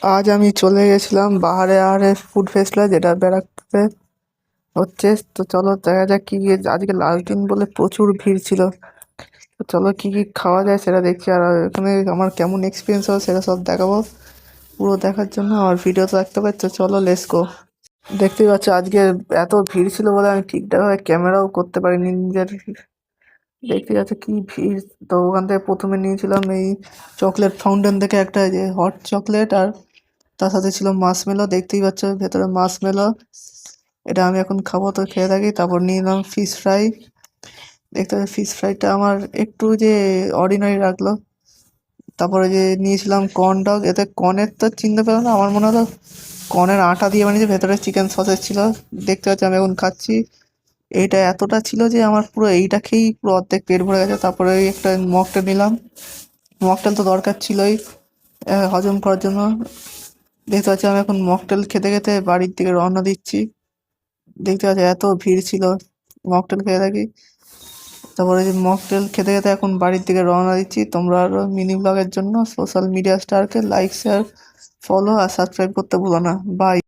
আজ আমি চলে গেছিলাম বাহারে আহারে ফুড ফেস্টিভ্যাল, যেটা ব্যারাকপুরে হচ্ছে। তো চলো দেখা যাক কি কি। আজকে লাস্ট দিন বলে প্রচুর ভিড় ছিল। তো চলো কি কি খাওয়া যায় সেটা দেখছি, আর এখানে আমার কেমন এক্সপিরিয়েন্স হবে সেটা সব দেখাবো। পুরো দেখার জন্য আমার ভিডিও তো দেখতে পাচ্ছ, চলো লেটস গো। দেখতেই পাচ্ছ আজকে এত ভিড় ছিল বলে আমি ঠিকঠাকভাবে ক্যামেরাও করতে পারিনি নিজের। দেখতে যাচ্ছে কি ভিড়। তো ওখান থেকে প্রথমে নিয়েছিলাম এই চকলেট ফাউন্টেন থেকে একটা যে হট চকলেট, আর তার সাথে ছিল মার্শমেলো। দেখতেই পাচ্ছ ভেতরে মার্শমেলো। এটা আমি এখন খাবো, তো খেয়ে থাকি। তারপর নিয়ে নিলাম ফিশ ফ্রাই। দেখতে পাচ্ছ ফিশ ফ্রাইটা আমার একটু যে অর্ডিনারি লাগলো। তারপরে যে নিয়েছিলাম কর্ন ডগ, এতে কর্নের তো চিনতে পেলাম না, আমার মনে হলো কর্নের আটা দিয়ে বানিয়েছে, ভেতরে চিকেন সসেস ছিল। দেখতে পাচ্ছি আমি এখন খাচ্ছি। এইটা এতটা ছিল যে আমার পুরো এইটা খেয়েই পুরো অর্ধেক পেট ভরে গেছে। তারপরে ওই একটা মকটেল নিলাম। মকটেল তো দরকার ছিলই হজম করার জন্য। দেখতে পাচ্ছি আমি এখন মকটেল খেতে খেতে বাড়ির দিকে রওনা দিচ্ছি। দেখতে পাচ্ছি এত ভিড় ছিল, মকটেল খেয়ে থাকি। তারপরে যে মকটেল খেতে খেতে এখন বাড়ির দিকে রওনা দিচ্ছি। তোমরা আরো মিনি ব্লগের জন্য সোশ্যাল মিডিয়া স্টারকে লাইক, শেয়ার, ফলো আর সাবস্ক্রাইব করতে ভুলো না। বাই।